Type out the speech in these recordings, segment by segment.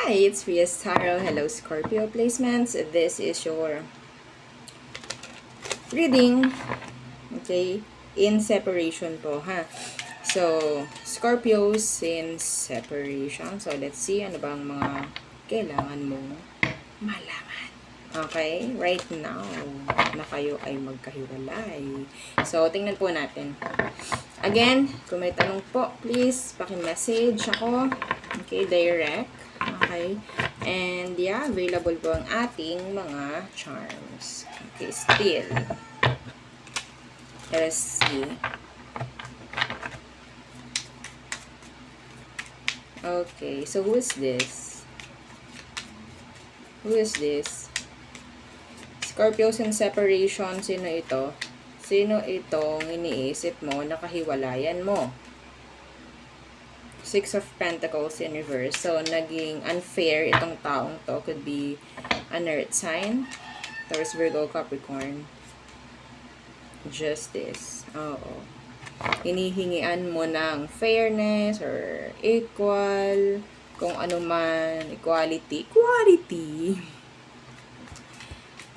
Hi, it's Rias Tarot. Hello, Scorpio placements. This is your reading, okay, in separation po, ha? So, Scorpios in separation. So, let's see ano bang mga kailangan mong malaman. Okay, right now na kayo ay magkahiwalay. So, tingnan po natin. Again, kung may tanong po, please paki-message ako. Okay, direct. Okay. And yeah, available po ang ating mga charms. Okay, still. Let's see. Okay, so who is this? Who is this? Scorpios in separation, sino ito? Sino itong iniisip mo, nakahiwalayan mo? Six of Pentacles in reverse. So, naging unfair itong taong to. Could be an earth sign. Taurus, Virgo, Capricorn. Justice. Oo. Hinihingian mo ng fairness or equal. Kung ano man. Equality. Equality.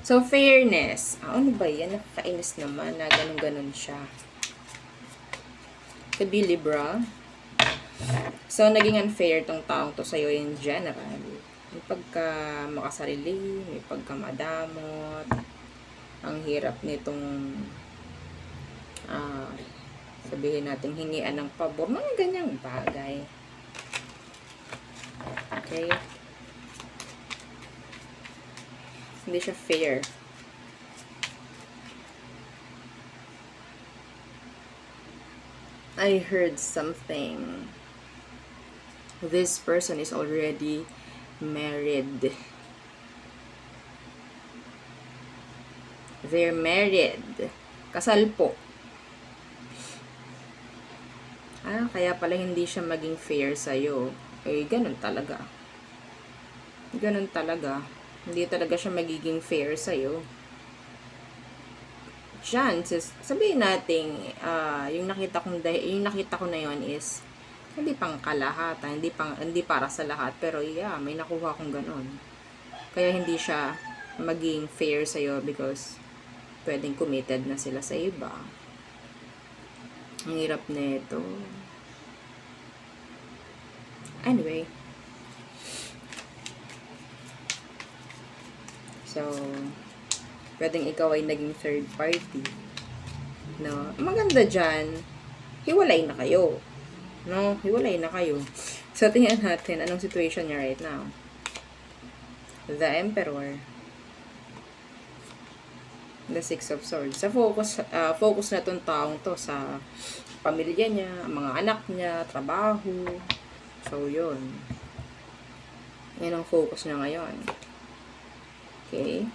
So, fairness. Ano ba yan? Nakakainis naman na ganun-ganun siya. Could be Libra. So, naging unfair tong taong to sa'yo in general. May pagka makasarili, may pagka madamot. Ang hirap nitong sabihin natin hingian ng pabor. Mga ganyang bagay. Okay? Hindi siya fair. I heard something. This person is already married. They're married. Kasal po. Kaya pala hindi siya maging fair sa'yo. Eh, ganun talaga. Ganun talaga. Hindi talaga siya magiging fair sa'yo. Diyan, sabihin natin, yung nakita ko na yon is hindi pang kalahatan, hindi para sa lahat, pero yeah, may nakuha akong ganun. Kaya hindi siya maging fair sa iyo because pwedeng committed na sila sa iba. Ang hirap nito. Anyway. So, pwedeng ikaw ay naging third party. No? Maganda dyan, hiwalay na kayo. No? Hiwalay na kayo. So, tingnan natin anong situation niya right now. The Emperor. The Six of Swords. Sa focus na tong taong to sa pamilya niya, mga anak niya, trabaho. So, yun. Yan ang focus niya ngayon. Okay.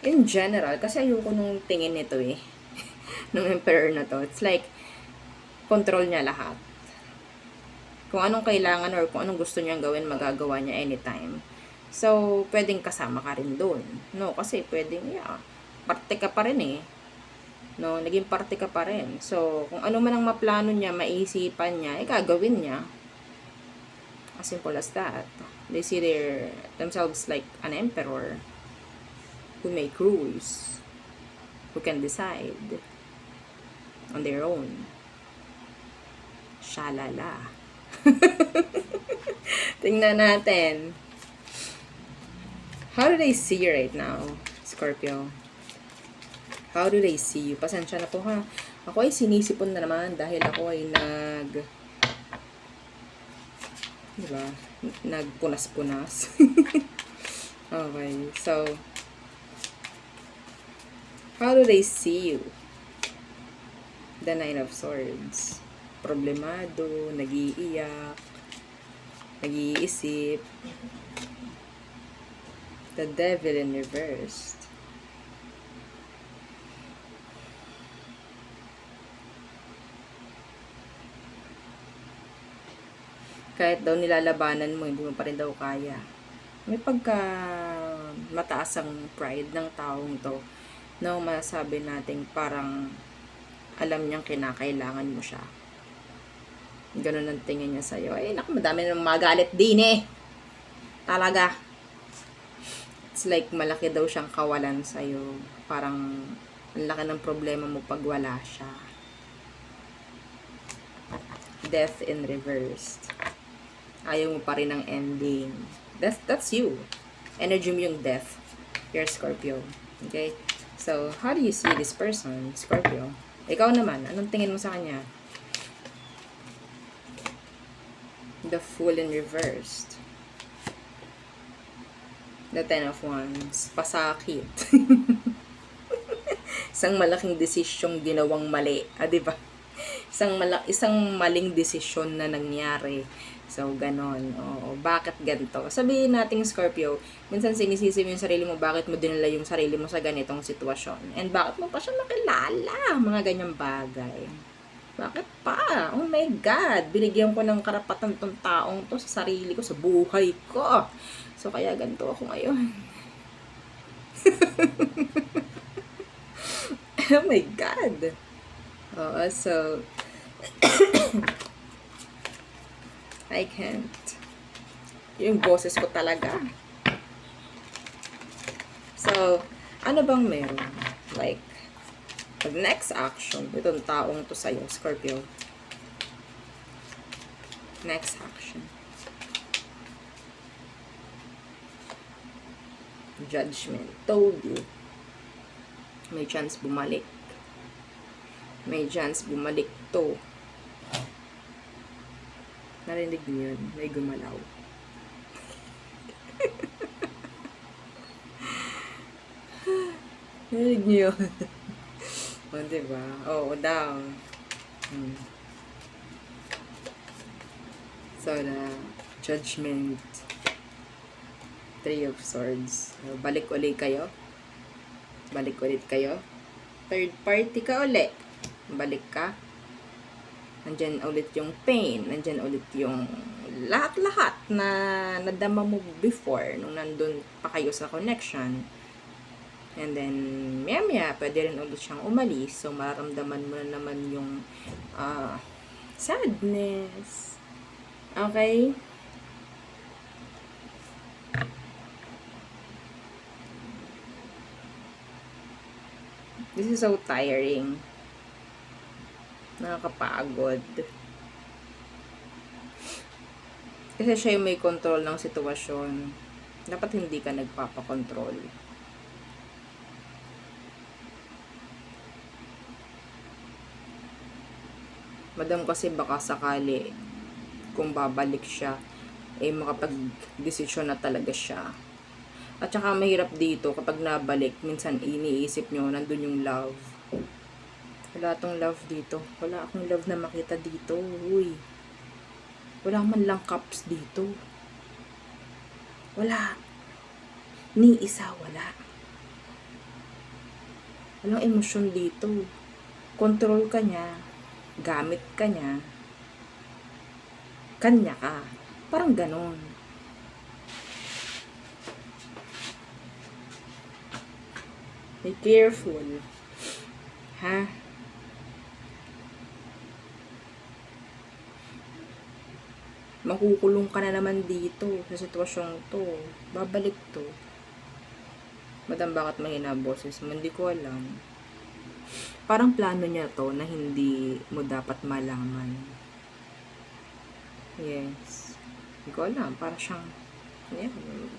In general, kasi ayoko nung tingin nito eh. Nung Emperor na to. It's like, control niya lahat. Kung anong kailangan or kung anong gusto niyang gawin, magagawa niya anytime. So, pwedeng kasama ka rin doon. No, kasi pwedeng, yeah, parte ka pa rin eh. No, naging parte ka pa rin. So, kung ano man ang maplano niya, maisipan niya, gagawin niya. As simple as that. They see themselves like an emperor who make rules, who can decide on their own. Shalala. Tingnan natin. How do they see you right now, Scorpio? How do they see you? Pasensya na po ha. Ako ay sinisipon na naman dahil ako ay diba? Nagpunas-punas. Okay. So, how do they see you? The Nine of Swords. Problemado, nag-iiyak, nag-iisip. The Devil in reverse. Kahit daw nilalabanan mo, hindi mo pa rin daw kaya. May pagka mataas ang pride ng taong to. No, masabi natin parang Alam niyang kinakailangan mo siya. Ganun ang tingin niya sa'yo. Ay, naku, madami nang magalit din eh. Talaga. It's like malaki daw siyang kawalan sa'yo. Parang ang laki ng problema mo pag wala siya. Death in reverse. Ayaw mo pa rin ng ending. That's you. Energy mo yung death. You're Scorpio. Okay? So, how do you see this person, Scorpio? Ikaw naman, anong tingin mo sa kanya? The Fool in reversed. The Ten of Wands. Pasakit. Isang malaking desisyong ginawang mali. Diba? Isang maling desisyon na nangyari. So, ganon. Oo, bakit ganito? Sabihin natin, Scorpio, minsan sinisisi mo yung sarili mo, bakit mo dinala yung sarili mo sa ganitong sitwasyon? And bakit mo pa siya nakilala? Mga ganyang bagay. Bakit pa? Oh my God! Binigyan ko ng karapatan tong taong to sa sarili ko, sa buhay ko. So, kaya ganito ako ngayon. Oh my God! Oo, so, I can't. Yung boses ko talaga. So, ano bang meron? Like, the next action, itong taong to sa'yo, Scorpio. Next action. Judgment. Told you. May chance bumalik. May chance bumalik to. Narinig niyo yun? May gumalaw. Narinig niyo yun? O, diba? Oo, daw. So, na Judgment. Three of Swords. So, balik ulit kayo. Balik ulit kayo. Third party ka ulit. Balik ka. Nandyan ulit yung pain. Nandyan ulit yung lahat-lahat na nadama mo before nung nandun pa kayo sa connection. And then, maya-maya, pwede rin ulit siyang umalis. So, mararamdaman mo na naman yung sadness. Okay? This is so tiring. Nakakapagod. Kasi siya yung may control ng sitwasyon. Dapat hindi ka nagpapakontrol. Madam, kasi baka sakali kung babalik siya, makapag-desisyon na talaga siya. At saka mahirap dito kapag nabalik, minsan iniisip nyo, nandun yung love. Wala tong love dito. Wala akong love na makita dito. Uy. Wala man lang cups dito. Wala. Ni isa, wala. Walang emosyon dito. Control ka niya. Gamit ka niya. Kanya ka. Parang ganon. Be careful. Ha? Makukulong ka na naman dito sa sitwasyong to. Babalik to. Madam, bakit mahina boses mo? Hindi ko alam. Parang plano niya to na hindi mo dapat malaman. Yes. Hindi ko alam. Parang siyang, yeah,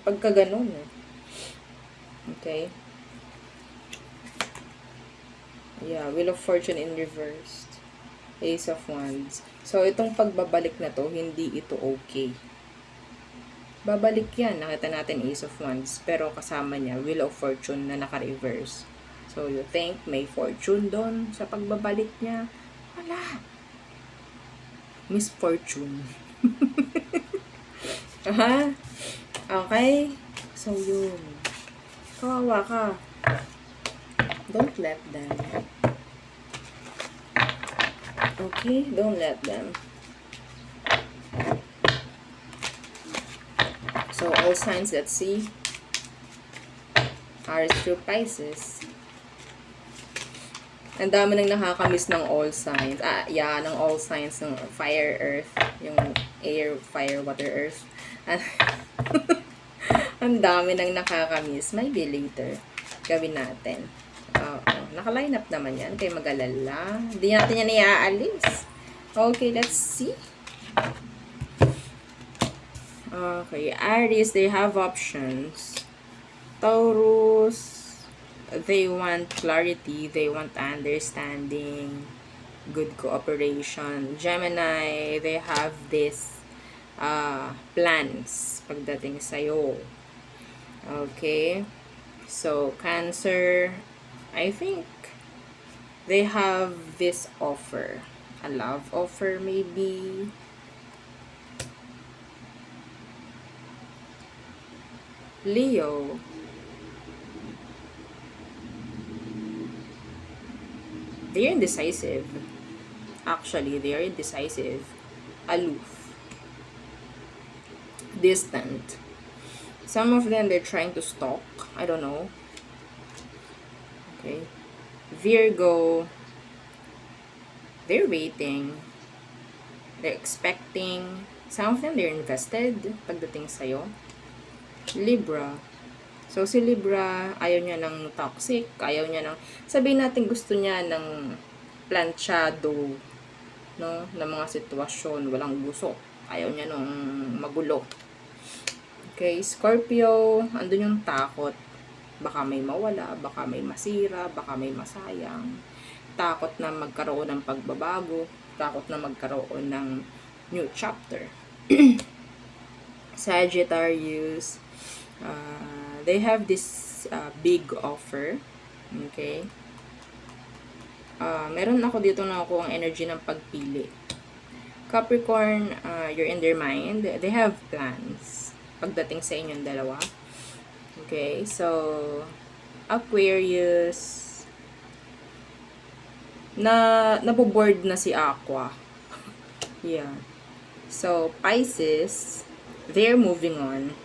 pagka ganun eh. Okay? Yeah, Wheel of Fortune in reversed. Ace of Wands. So, itong pagbabalik na to, hindi ito okay. Babalik yan. Nakita natin Ace of Wands. Pero kasama niya, Wheel of Fortune na naka-reverse. So, you think may fortune doon sa pagbabalik niya? Wala. Misfortune. Aha. Okay? So, yun. Kawawa ka. Don't let them. Okay? Don't let them. So, all signs, let's see. Aries through Pisces. Ang dami nang nakakamiss ng all signs. Ng all signs ng fire, earth. Yung air, fire, water, earth. Ang dami nang nakakamiss. Maybe later. Gawin natin. Naka-line up naman yan. Kaya mag-alala. Hindi natin yan iaalis. Okay, let's see. Okay, Aries, they have options. Taurus, they want clarity, they want understanding, good cooperation. Gemini, they have this plans pagdating sa'yo. Okay? So, Cancer, I think they have this offer. A love offer maybe. Leo, they're indecisive. Actually, they are indecisive. Aloof. Distant. Some of them, they're trying to stalk. I don't know. Okay. Virgo, they're waiting. They're expecting. Some of them, they're invested pagdating sa'yo. Libra. So, si Libra, ayaw niya ng toxic. Ayaw niya ng, sabihin natin gusto niya ng planchado, no? Na mga sitwasyon, walang gusto. Ayaw niya nung magulo. Okay, Scorpio, andun yung takot. Baka may mawala, baka may masira, baka may masayang. Takot na magkaroon ng pagbabago, takot na magkaroon ng new chapter. Sagittarius, they have this big offer. Okay? Meron ako dito na ako ang energy ng pagpili. Capricorn, you're in their mind. They have plans pagdating sa inyong dalawa. Okay? So, Aquarius, naboboard na si Aqua. Yeah. So, Pisces, they're moving on.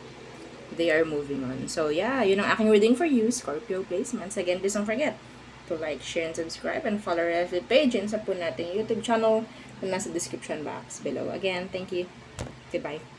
They are moving on. So, yeah, yun ang aking reading for you, Scorpio placements. Again, please don't forget to like, share, and subscribe, and follow our FB page and sa po nating YouTube channel na nasa description box below. Again, thank you. Goodbye.